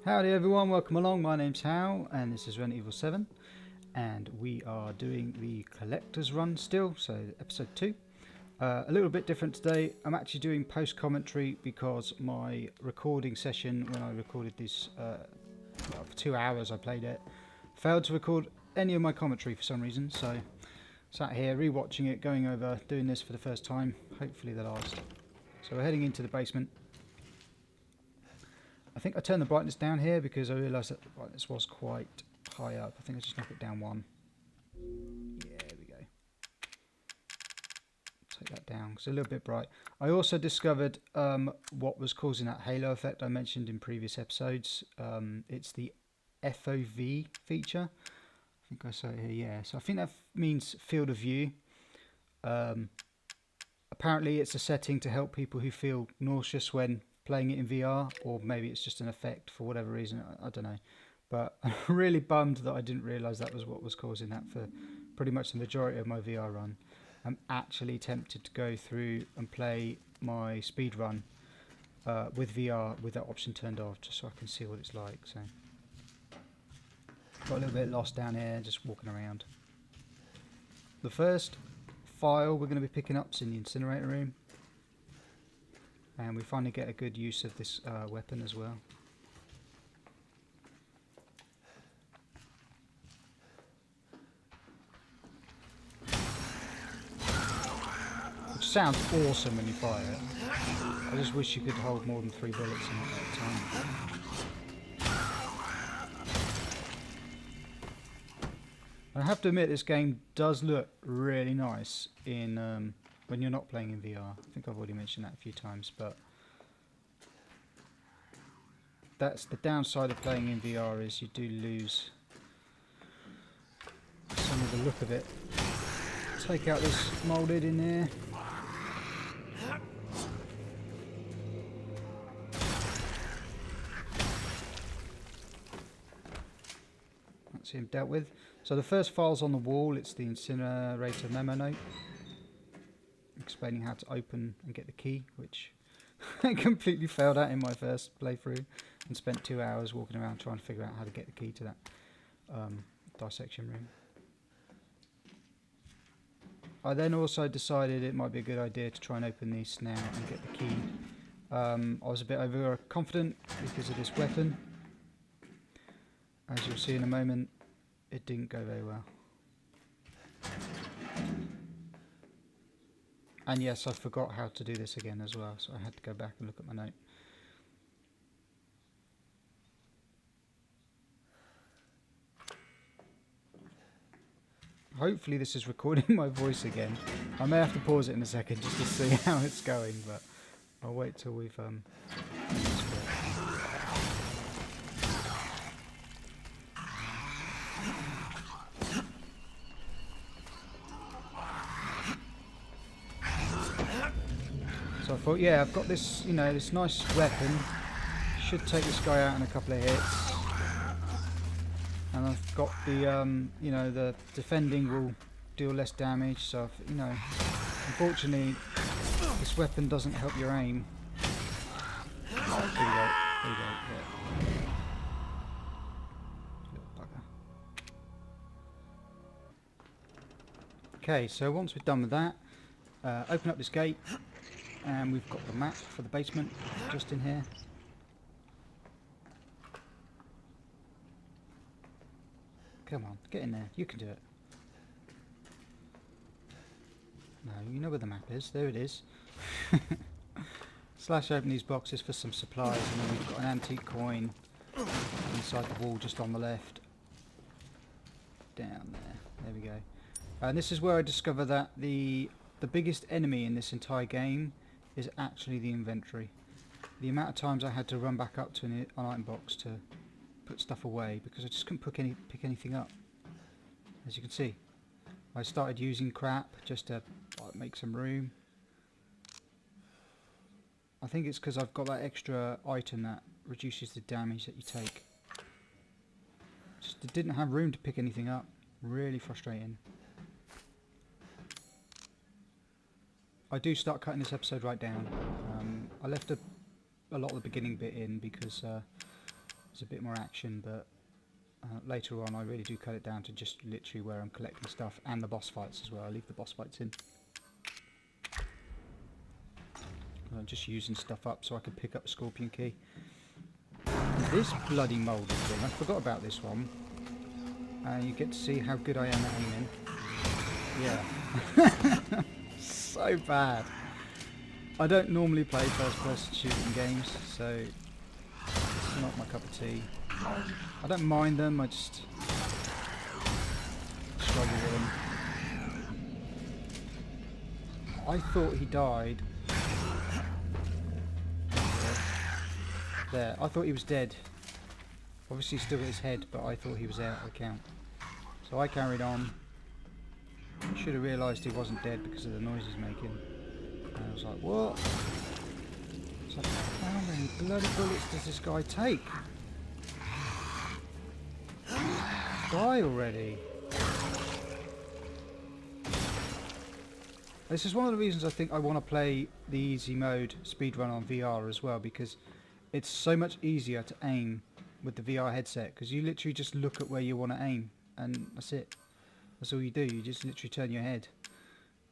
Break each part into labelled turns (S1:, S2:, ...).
S1: Howdy everyone, welcome along. My name's Hal and this is Evil VII, and we are doing the collector's run still, so episode 2. A little bit different today. I'm actually doing post commentary because my recording session, when I recorded this for 2 hours I played it, failed to record any of my commentary for some reason, so sat here rewatching it, going over, doing this for the first time, hopefully the last. So we're heading into the basement. I think I turned the brightness down here because I realised that the brightness was quite high up. I think I just knock it down 1. Yeah, there we go. Take that down. It's a little bit bright. I also discovered what was causing that halo effect I mentioned in previous episodes. It's the FOV feature. I think I saw it here, yeah. So I think that means field of view. Apparently it's a setting to help people who feel nauseous when playing it in VR, or maybe it's just an effect for whatever reason, I don't know. But I'm really bummed that I didn't realise that was what was causing that for pretty much the majority of my VR run. I'm actually tempted to go through and play my speed run with VR with that option turned off, just so I can see what it's like. So got a little bit lost down here, just walking around. The first file we're going to be picking up is in the incinerator room. And we finally get a good use of this weapon as well. Which sounds awesome when you fire it. I just wish you could hold more than 3 bullets in it at a time. I have to admit, this game does look really nice in when you're not playing in VR. I think I've already mentioned that a few times, but that's the downside of playing in VR, is you do lose some of the look of it. Take out this moulded in there. That's him dealt with. So the first file's on the wall. It's the Incinerator Memo note explaining how to open and get the key, which I completely failed at in my first playthrough and spent 2 hours walking around trying to figure out how to get the key to that dissection room. I then also decided it might be a good idea to try and open these now and get the key. I was a bit overconfident because of this weapon. As you'll see in a moment, it didn't go very well. And yes, I forgot how to do this again as well, so I had to go back and look at my note. Hopefully this is recording my voice again. I may have to pause it in a second just to see how it's going, but I'll wait till we've So I thought, yeah, I've got this, you know, this nice weapon. Should take this guy out in a couple of hits. And I've got the, you know, the defending will deal less damage. So, you know, unfortunately, this weapon doesn't help your aim. There you go. There you go. Yeah. Little bugger. Okay, so once we're done with that, open up this gate. And we've got the map for the basement just in here. Come on, get in there. You can do it. No, you know where the map is. There it is. Slash open these boxes for some supplies, and then we've got an antique coin inside the wall just on the left. Down there. There we go. And this is where I discover that the biggest enemy in this entire game is actually the inventory. The amount of times I had to run back up to an item box to put stuff away because I just couldn't pick anything up. As you can see, I started using crap just to make some room. I think it's because I've got that extra item that reduces the damage that you take. Just didn't have room to pick anything up. Really frustrating. I do start cutting this episode right down. I left a lot of the beginning bit in because there's a bit more action, but later on I really do cut it down to just literally where I'm collecting stuff, and the boss fights as well. I leave the boss fights in. I'm just using stuff up so I can pick up a scorpion key. This bloody moulded thing, I forgot about this one. You get to see how good I am at aiming. Yeah. So bad. I don't normally play first-person shooting games, so it's not my cup of tea. I don't mind them, I just struggle with them. I thought he died. There, I thought he was dead. Obviously still got his head, but I thought he was out of the count. So I carried on. Should have realised he wasn't dead because of the noise he's making. And I was like, what? It's like, how many bloody bullets does this guy take? Die already. This is one of the reasons I think I want to play the easy mode speedrun on VR as well, because it's so much easier to aim with the VR headset, because you literally just look at where you want to aim and that's it. That's all you do, you just literally turn your head.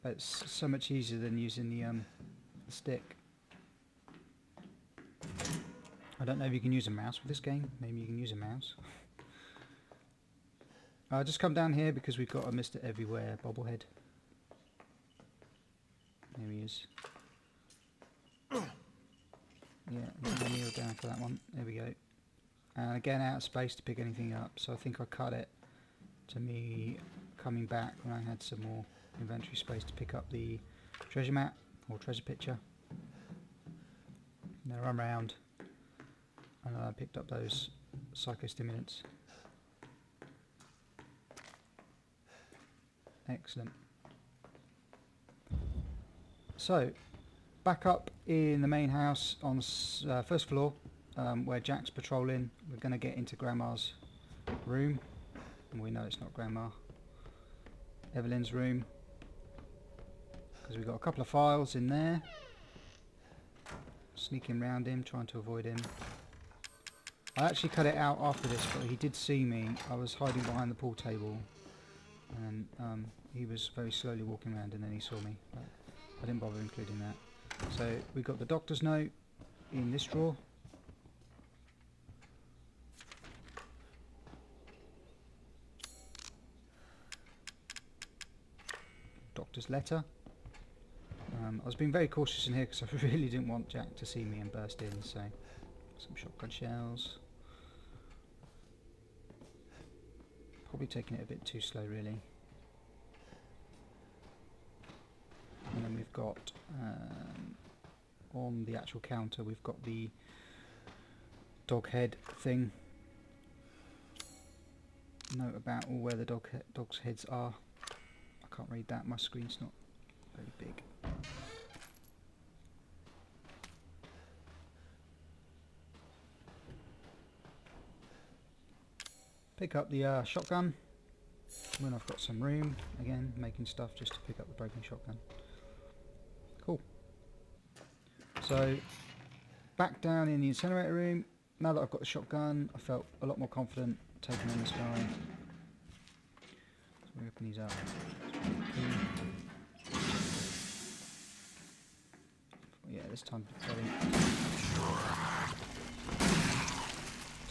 S1: It's so much easier than using the stick. I don't know if you can use a mouse with this game, maybe you can use a mouse. I just come down here because we've got a Mr. Everywhere bobblehead. There he is. Yeah, I'm going to kneel down for that one. There we go. And again, out of space to pick anything up, so I think I cut it to me coming back when I had some more inventory space to pick up the treasure map or treasure picture. And I run around and I picked up those psychostimulants. Excellent. So, back up in the main house on the first floor, where Jack's patrolling. We're going to get into Grandma's room. And we know it's not Grandma. Evelyn's room. Because we've got a couple of files in there. Sneaking round him, trying to avoid him. I actually cut it out after this, but he did see me. I was hiding behind the pool table. And he was very slowly walking around and then he saw me. But I didn't bother including that. So we've got the doctor's note in this drawer. Doctor's letter. I was being very cautious in here because I really didn't want Jack to see me and burst in, so some shotgun shells. Probably taking it a bit too slow really. And then we've got on the actual counter we've got the dog head thing. Note about all where the dog's heads are. I can't read that, my screen's not very big. Pick up the shotgun when I've got some room, again making stuff just to pick up the broken shotgun. Cool. So back down in the incinerator room, now that I've got the shotgun I felt a lot more confident taking on this guy. So we open these up. Yeah, this time take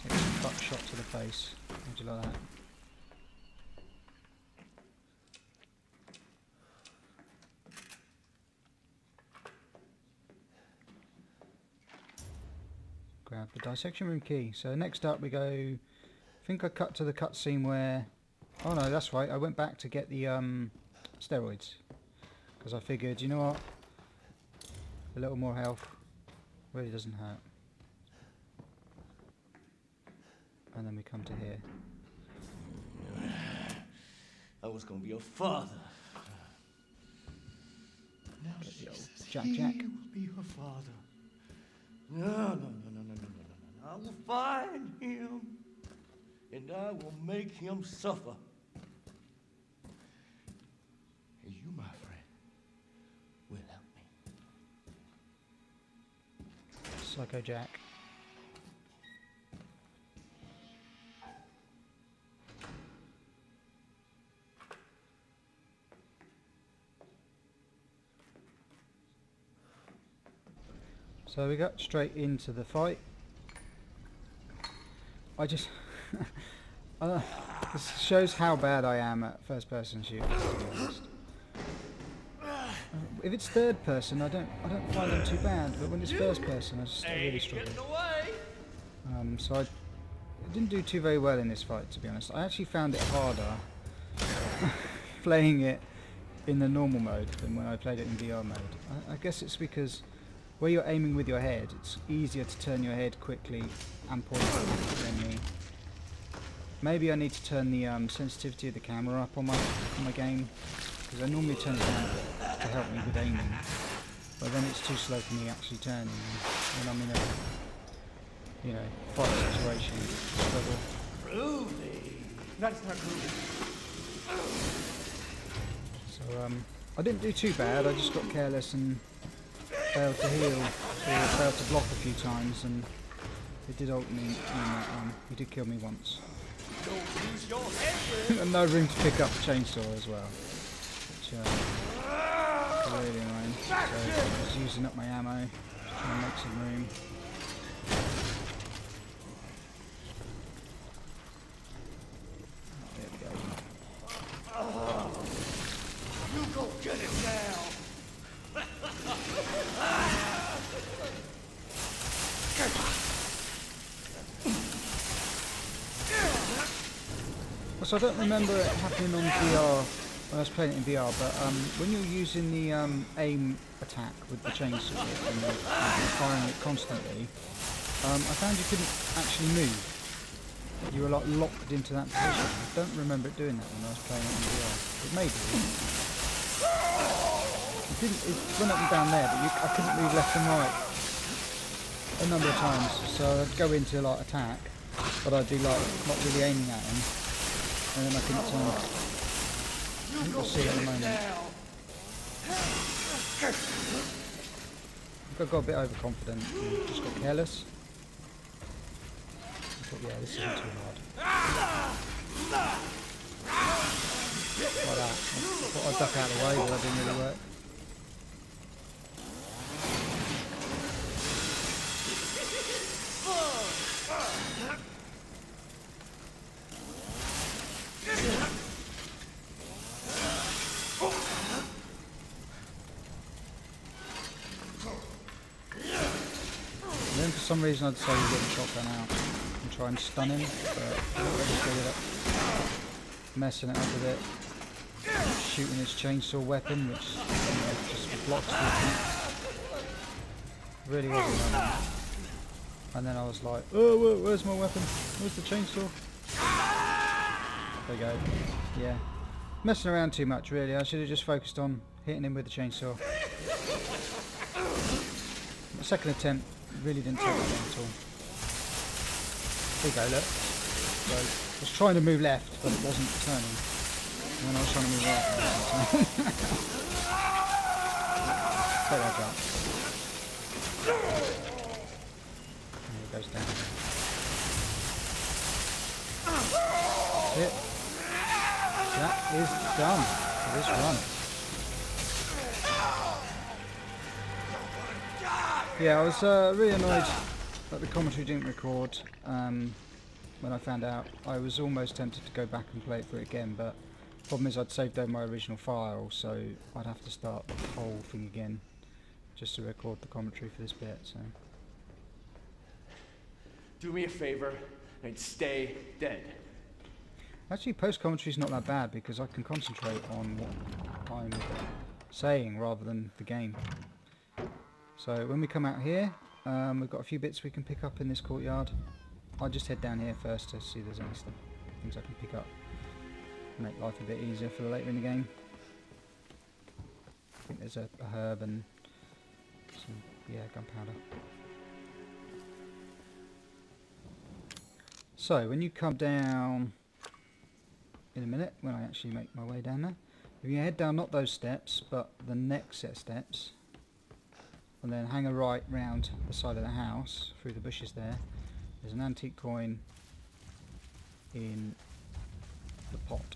S1: some butt shot to the face. How do you like that? Grab the dissection room key. So next up we go, I think I cut to the cutscene where, oh no that's right, I went back to get the steroids. Because I figured, you know what, a little more health really doesn't hurt. And then we come to here.
S2: I was going to be your father. Now she says
S1: Jack.
S2: he will be her father. No. I will find him, and I will make him suffer. And you, my friend, will help me.
S1: Psycho Jack. So we got straight into the fight. I just this shows how bad I am at first person shooters, to be honest. If it's third person I don't find them too bad, but when it's first person I really struggle. So I didn't do too very well in this fight, to be honest. I actually found it harder playing it in the normal mode than when I played it in VR mode. I guess it's because where you're aiming with your head, it's easier to turn your head quickly and point than me. Maybe I need to turn the sensitivity of the camera up on my game, because I normally turn it down a bit to help me with aiming, but then it's too slow for me actually turning when I'm in a fight situation. Struggle.
S2: Groovy. That's not groovy.
S1: So I didn't do too bad. I just got careless and failed to heal, or failed to block a few times, and it did ult me. He did kill me once. And no room to pick up the chainsaw as well, which really annoying. So I was using up my ammo, just trying to make some room. There we go.
S2: You go get it now.
S1: So I don't remember it happening on VR when I was playing it in VR, but when you're using the aim attack with the chainsaw and you're firing it constantly, I found you couldn't actually move. You were like locked into that position. I don't remember it doing that when I was playing it in VR. It may do. It went up and down there, but I couldn't move left and right a number of times. So I'd go into like attack, but I'd be like not really aiming at him. And then I couldn't turn it. I think we'll see at the moment. I got a bit overconfident and just got careless. I thought, yeah, this isn't too hard. Like that. I thought I'd duck out of the way, but that didn't really work. And then for some reason I decided to get the shotgun out and try and stun him, but I just ended up messing it up with it, shooting his chainsaw weapon, which just blocks the attack. Really wasn't running. And then I was like, oh, where's my weapon? Where's the chainsaw? There we go. Yeah. Messing around too much, really. I should have just focused on hitting him with the chainsaw. The second attempt really didn't take that long at all. There you go, look. So I was trying to move left, but it wasn't turning. And then I was trying to move right. Take that out. And it goes down. That's it. That is done for this run. Yeah, I was really annoyed that the commentary didn't record when I found out. I was almost tempted to go back and play it through again, but the problem is I'd saved over my original file, so I'd have to start the whole thing again just to record the commentary for this bit. So
S2: Do me a favor and stay dead.
S1: actually, post-commentary is not that bad because I can concentrate on what I'm saying rather than the game. So when we come out here, we've got a few bits we can pick up in this courtyard. I'll just head down here first to see if there's any things I can pick up. Make life a bit easier for later in the game. I think there's a herb and some, gunpowder. So when you come down in a minute, when I actually make my way down there, if you head down not those steps, but the next set of steps, and then hang a right round the side of the house through the bushes there's an antique coin in the pot.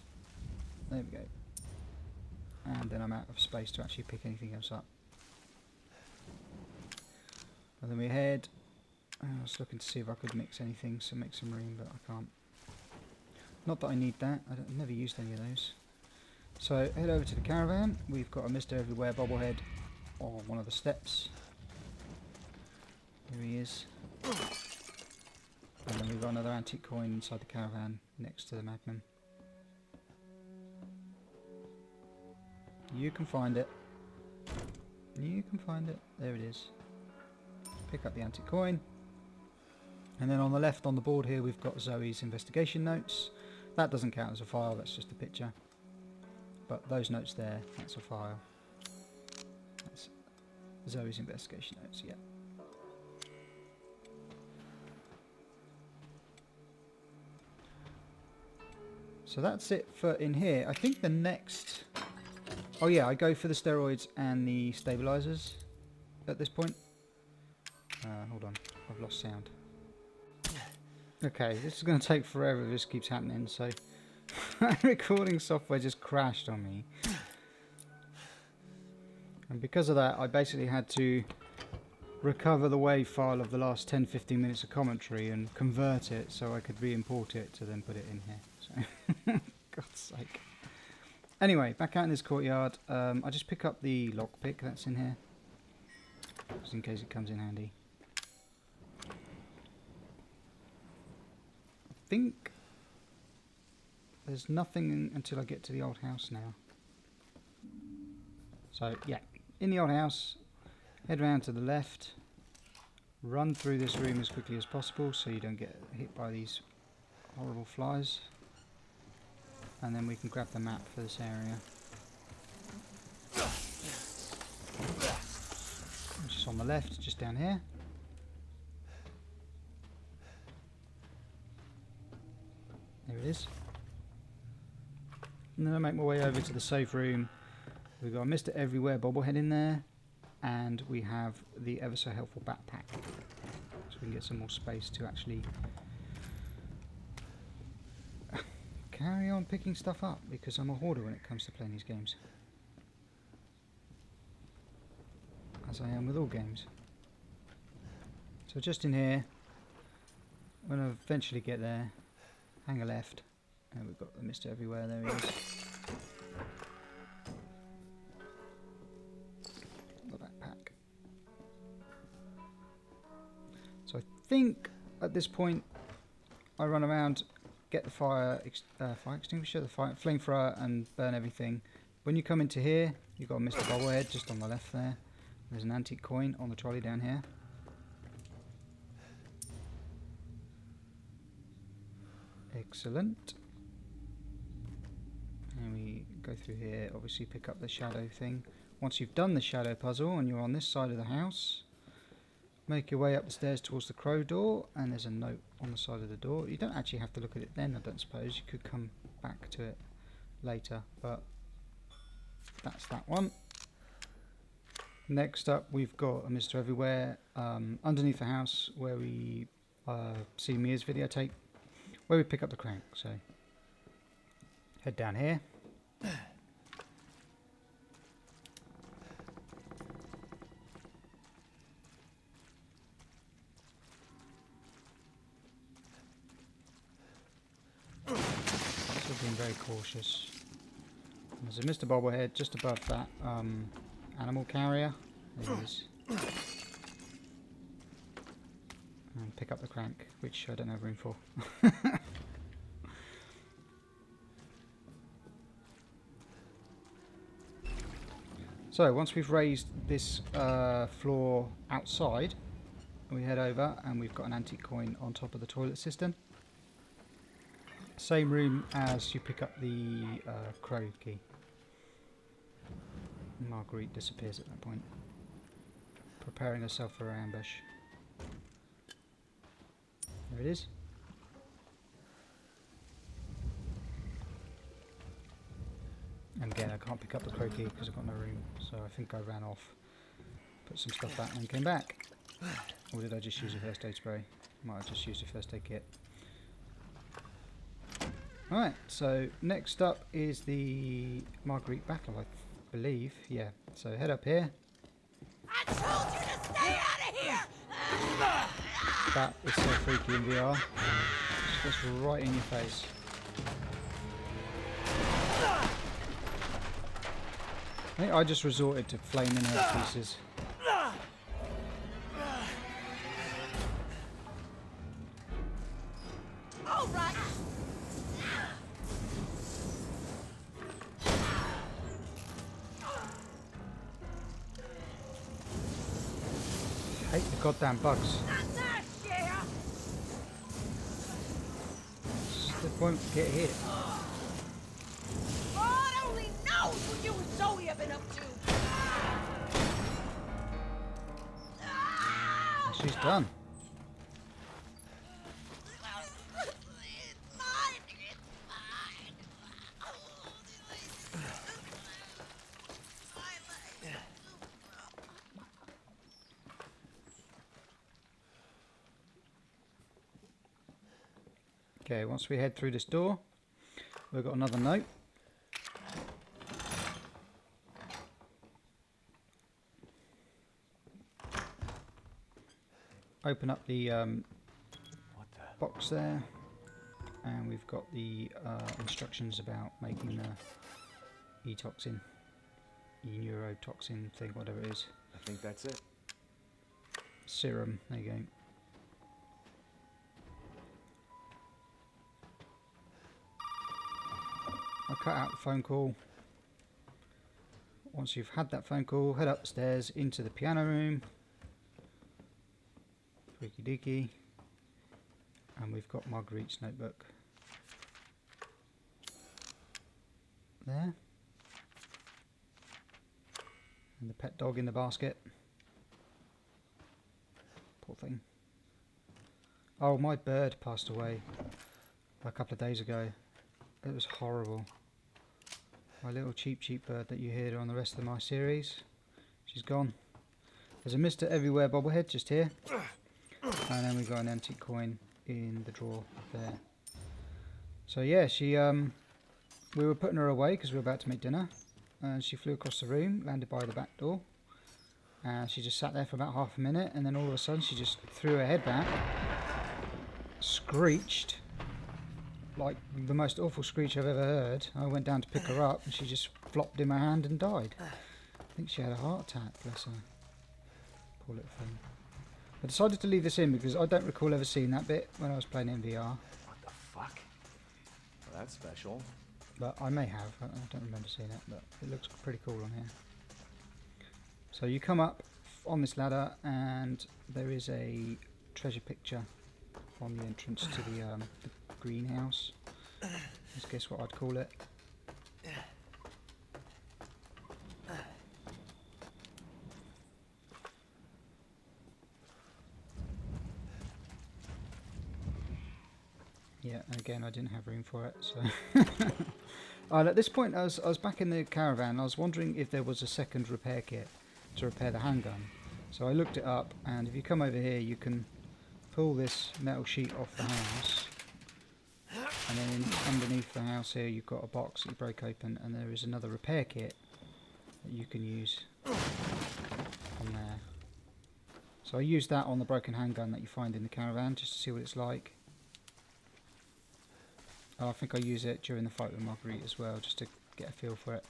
S1: There we go. And then I'm out of space to actually pick anything else up. And then we head... I was looking to see if I could mix anything, so make some room, but I can't. Not that I need that. I've never used any of those. So head over to the caravan. We've got a Mr. Everywhere bobblehead on one of the steps. Here he is. And then we've got another antique coin inside the caravan next to the Magnum. You can find it. You can find it. There it is. Pick up the antique coin. And then on the left on the board here we've got Zoe's investigation notes. That doesn't count as a file, that's just a picture. But those notes there, that's a file. That's Zoe's investigation notes, yeah. So that's it for in here. I think the next... Oh yeah, I go for the steroids and the stabilizers at this point. Hold on, I've lost sound. Okay, this is going to take forever if this keeps happening, so... recording software just crashed on me. And because of that, I basically had to recover the WAV file of the last 10-15 minutes of commentary and convert it so I could re-import it to then put it in here. So, God's sake. Anyway, back out in this courtyard, I just pick up the lockpick that's in here, just in case it comes in handy. I think there's nothing until I get to the old house now. So yeah, in the old house, head round to the left, run through this room as quickly as possible so you don't get hit by these horrible flies. And then we can grab the map for this area. Which is on the left, just down here. There it is. And then I make my way over to the safe room. We've got a Mr. Everywhere bobblehead in there. And we have the ever so helpful backpack. So we can get some more space to actually carry on picking stuff up, because I'm a hoarder when it comes to playing these games. As I am with all games. So just in here, when I eventually get there, hang a left, and we've got the Mr. Everywhere, there he is. The backpack. So I think at this point I run around, get the fire extinguisher, the flame thrower, and burn everything. When you come into here, you've got Mr. Bobblehead just on the left there. There's an antique coin on the trolley down here. Excellent. And we go through here, obviously pick up the shadow thing. Once you've done the shadow puzzle and you're on this side of the house, make your way up the stairs towards the crow door, and there's a note on the side of the door. You don't actually have to look at it then, I don't suppose. You could come back to it later, but that's that one. Next up, we've got a Mr. Everywhere underneath the house where we see Mia's videotape, where we pick up the crank. So head down here. Being very cautious. There's a Mr. Bobblehead just above that animal carrier. There it is. And pick up the crank, which I don't have room for. So once we've raised this floor outside, we head over and we've got an antique coin on top of the toilet cistern. Same room as you pick up the crow key. Marguerite disappears at that point, preparing herself for her ambush. There it is. And again, I can't pick up the crow key because I've got no room, so I think I ran off, put some stuff back and then came back. Or did I just use a first aid spray? Might have just used a first aid kit. Alright, so next up is the Marguerite battle, I believe. Yeah, so head up here.
S3: I told you to stay out of here!
S1: That is so freaky in VR. Just gets right in your face. I think I just resorted to flaming her pieces.
S3: All right.
S1: I hate the goddamn bugs. They won't get hit.
S3: God only knows what you and Zoe have been up to.
S1: She's done. Okay, once we head through this door, we've got another note. Open up the box there, and we've got the instructions about making the E-toxin, E-neurotoxin thing, whatever it is.
S4: I think that's it.
S1: Serum, there you go. I'll cut out the phone call. Once you've had that phone call, head upstairs into the piano room. Freaky deaky. And we've got Marguerite's notebook. There. And the pet dog in the basket. Poor thing. Oh, my bird passed away a couple of days ago. It was horrible. My little cheap bird that you hear on the rest of my series. She's gone. There's a Mr. Everywhere bobblehead just here. And then we've got an antique coin in the drawer there. So yeah, she we were putting her away because we were about to make dinner. And she flew across the room, landed by the back door. And she just sat there for about half a minute. And then all of a sudden she just threw her head back. Screeched. Like the most awful screech I've ever heard. I went down to pick her up and she just flopped in my hand and died. I think she had a heart attack, bless her. Poor little thing. I decided to leave this in because I don't recall ever seeing that bit when I was playing in VR.
S4: What the fuck? Well, that's special.
S1: But I may have. I don't remember seeing it, but it looks pretty cool on here. So you come up on this ladder and there is a treasure picture on the entrance to the greenhouse. Let's guess what I'd call it. Yeah, and again I didn't have room for it, so at this point I was back in the caravan. I was wondering if there was a second repair kit to repair the handgun. So I looked it up, and if you come over here you can pull this metal sheet off the house, and then underneath the house here you've got a box that you break open, and there is another repair kit that you can use on there. So I used that on the broken handgun that you find in the caravan just to see what it's like. I think I use it during the fight with Marguerite as well, just to get a feel for it.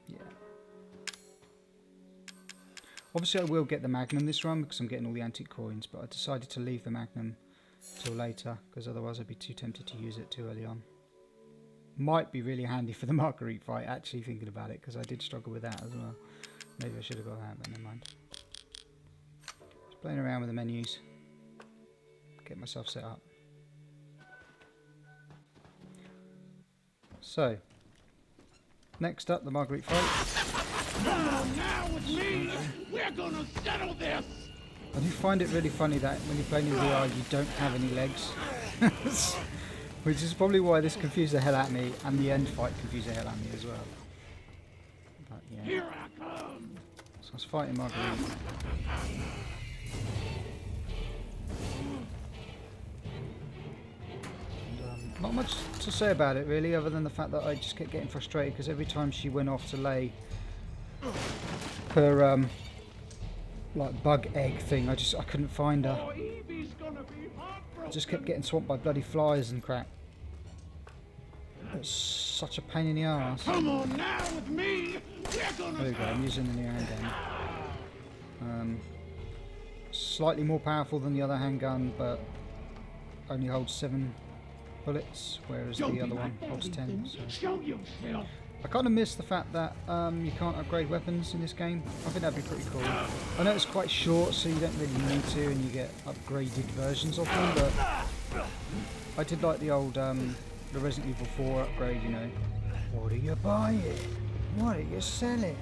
S1: Yeah. Obviously I will get the Magnum this run because I'm getting all the antique coins, but I decided to leave the Magnum till later because otherwise I'd be too tempted to use it too early on. Might be really handy for the Marguerite fight, actually, thinking about it, because I did struggle with that as well. Maybe I should have got that, but never mind. Just playing around with the menus. Get myself set up. So, next up, the Marguerite fight.
S5: Now with me, we're gonna settle this.
S1: I do find it really funny that when you're playing in VR, you don't have any legs. Which is probably why this confused the hell out of me, and the end fight confused the hell out of me as well. But yeah.
S5: Here I come.
S1: So I was fighting Marguerite. And, Not much to say about it really, other than the fact that I just kept getting frustrated because every time she went off to lay her like bug egg thing, I couldn't find her.
S5: Oh, Evie's gonna be
S1: I just kept getting swamped by bloody flies and crap. It's such a pain in the arse.
S5: Come on now with me. We're gonna.
S1: There we go. I'm using the new handgun. Slightly more powerful than the other handgun, but only holds 7 bullets, whereas the other one holds 10. So.
S5: Show yourself.
S1: I kind of miss the fact that you can't upgrade weapons in this game. I think that'd be pretty cool. I know it's quite short, so you don't really need to, and you get upgraded versions of them, but I did like the old the Resident Evil 4 upgrade, you know. What are you buying? What are you selling?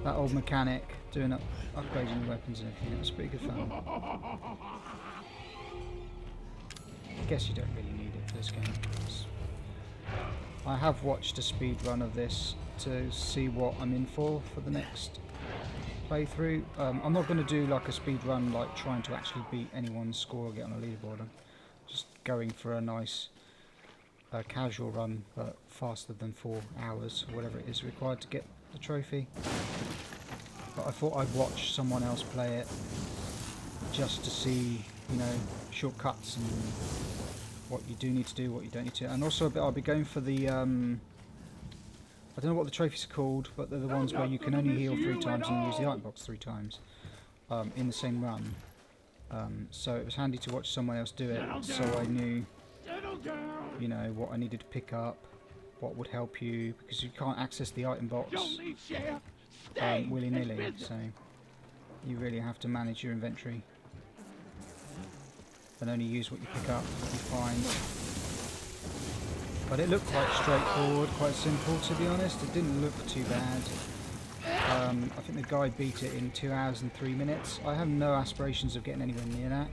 S1: That old mechanic doing upgrading the weapons and everything. It was pretty good fun. I guess you don't really need it for this game. I have watched a speed run of this to see what I'm in for the next playthrough. I'm not going to do like a speed run like trying to actually beat anyone's score or get on a leaderboard. I'm just going for a nice casual run, but faster than 4 hours or whatever it is required to get the trophy. But I thought I'd watch someone else play it just to see, you know, shortcuts and what you do need to do, what you don't need to. And also I'll be going for the, I don't know what the trophies are called, but they're the ones where you can only heal 3 times and use the item box 3 times in the same run. So it was handy to watch someone else do it, so I knew, you know, what I needed to pick up, what would help you, because you can't access the item box willy-nilly, so you really have to manage your inventory and only use what you pick up, what you find. But it looked quite straightforward, quite simple to be honest. It didn't look too bad. I think the guy beat it in 2 hours and 3 minutes. I have no aspirations of getting anywhere near that.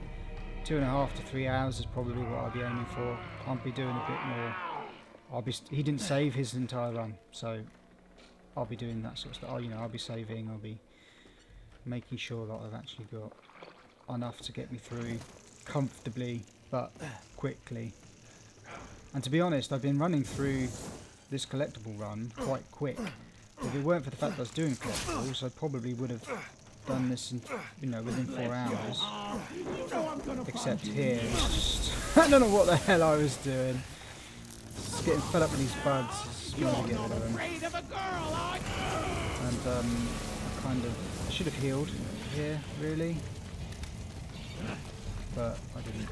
S1: 2.5 to 3 hours is probably what I'll be aiming for. I'll be doing a bit more. He didn't save his entire run, so I'll be doing that sort of stuff. You know, I'll be saving. I'll be making sure that I've actually got enough to get me through comfortably but quickly. And to be honest, I've been running through this collectible run quite quick. If it weren't for the fact that I was doing collectibles, I probably would have done this in, you know, within 4 hours. Except here, it's just I don't know what the hell I was doing. Just getting fed up with these bugs. Just trying to get rid of them. And I should have healed here, really, but I didn't.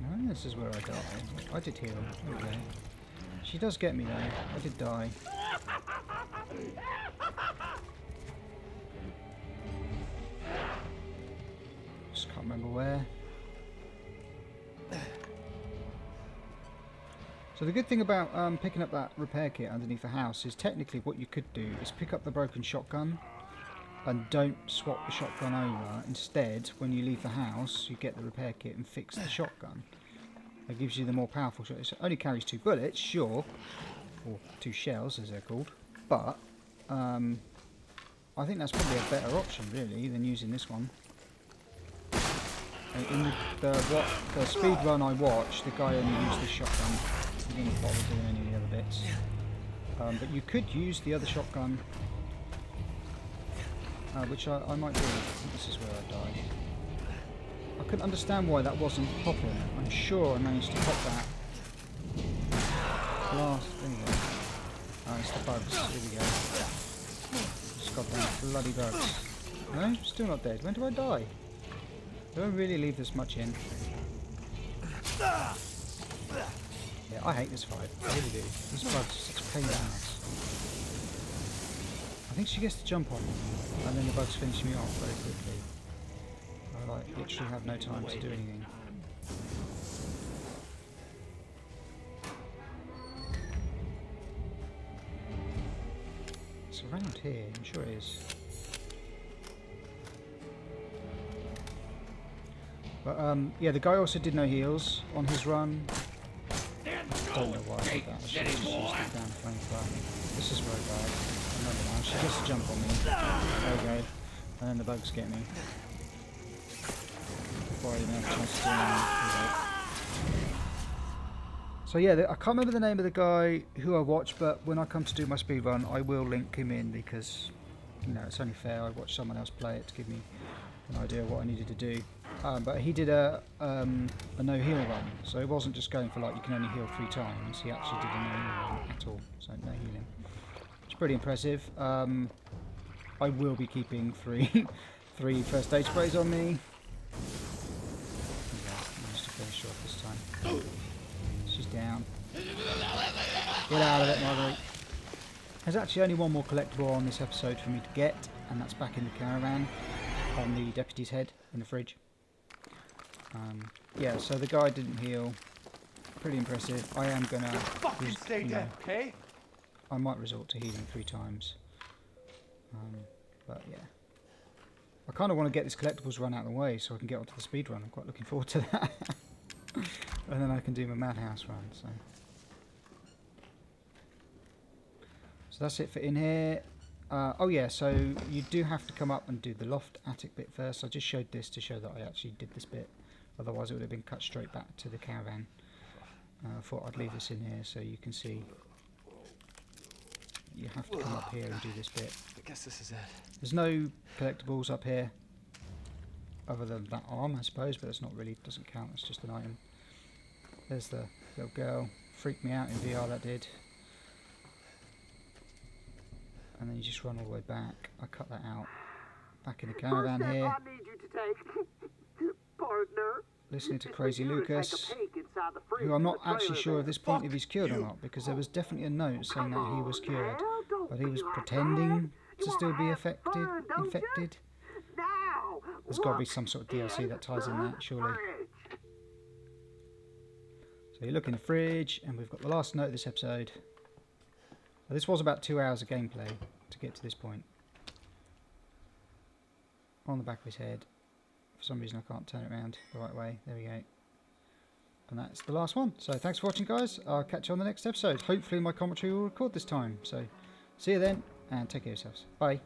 S1: No, this is where I die. I did heal. Okay. She does get me though. I did die. Just can't remember where. So the good thing about picking up that repair kit underneath the house is technically what you could do is pick up the broken shotgun and don't swap the shotgun over. Instead, when you leave the house, you get the repair kit and fix the shotgun. That gives you the more powerful shot. It only carries 2 bullets, sure, or 2 shells as they're called, but I think that's probably a better option really than using this one. In the speed run I watched, the guy only used the shotgun. He didn't bother doing any of the other bits. But you could use the other shotgun, which I might do. I think this is where I died. I couldn't understand why that wasn't popping. I'm sure I managed to pop that. Last thing there. Oh, it's the bugs. Here we go. Just got them bloody bugs. No, still not dead. When do I die? Do I really leave this much in? Yeah, I hate this fight. I really do. These bugs are such a pain in the ass. I think she gets to jump on me, and then the bugs finish me off very quickly. I like literally have no time to do anything. It's around here, I'm sure it is. But yeah, the guy also did no heals on his run. I don't know why I did that. I should have just used the damn flamethrower. This is where I died. I remember now. She gets to jump on me. There we go. And then the bugs get me. before I even have a chance to do anything. So yeah, I can't remember the name of the guy who I watched, but when I come to do my speedrun, I will link him in because, you know, it's only fair. I watched someone else play it to give me an idea of what I needed to do. But he did a no heal run, so it wasn't just going for like you can only heal 3 times. He actually did a no heal run at all, so no healing. It's pretty impressive. I will be keeping three first aid sprays on me. Yeah, managed to finish off this time. She's down. Get out of it, Marguerite. There's actually only one more collectible on this episode for me to get, and that's back in the caravan on the deputy's head in the fridge. Yeah, so the guy didn't heal. Pretty impressive. I am gonna
S2: Fucking stay dead, okay?
S1: I might resort to healing 3 times. But yeah. I kind of want to get this collectibles run out of the way so I can get onto the speed run. I'm quite looking forward to that. And then I can do my madhouse run. So that's it for in here. Oh yeah, so you do have to come up and do the loft attic bit first. I just showed this to show that I actually did this bit. Otherwise it would have been cut straight back to the caravan. I thought I'd leave this in here so you can see. You have to come up here and do this bit.
S4: I guess this is it.
S1: There's no collectibles up here. Other than that arm, I suppose, but it's not really, doesn't count, it's just an item. There's the little girl. Freaked me out in VR, that did. And then you just run all the way back. I cut that out. Back in the caravan here.
S5: I need you to take, partner.
S1: Listening to Crazy Lucas, who I'm not actually sure at this point if he's cured or not, because there was definitely a note saying that he was cured, but he was pretending to still be infected. There's got to be some sort of DLC that ties in that, surely. So you look in the fridge, and we've got the last note of this episode. Now, this was about 2 hours of gameplay to get to this point. On the back of his head. For some reason I can't turn it around the right way. There we go. And that's the last one. So thanks for watching, guys. I'll catch you on the next episode. Hopefully my commentary will record this time. So see you then, and take care of yourselves. Bye.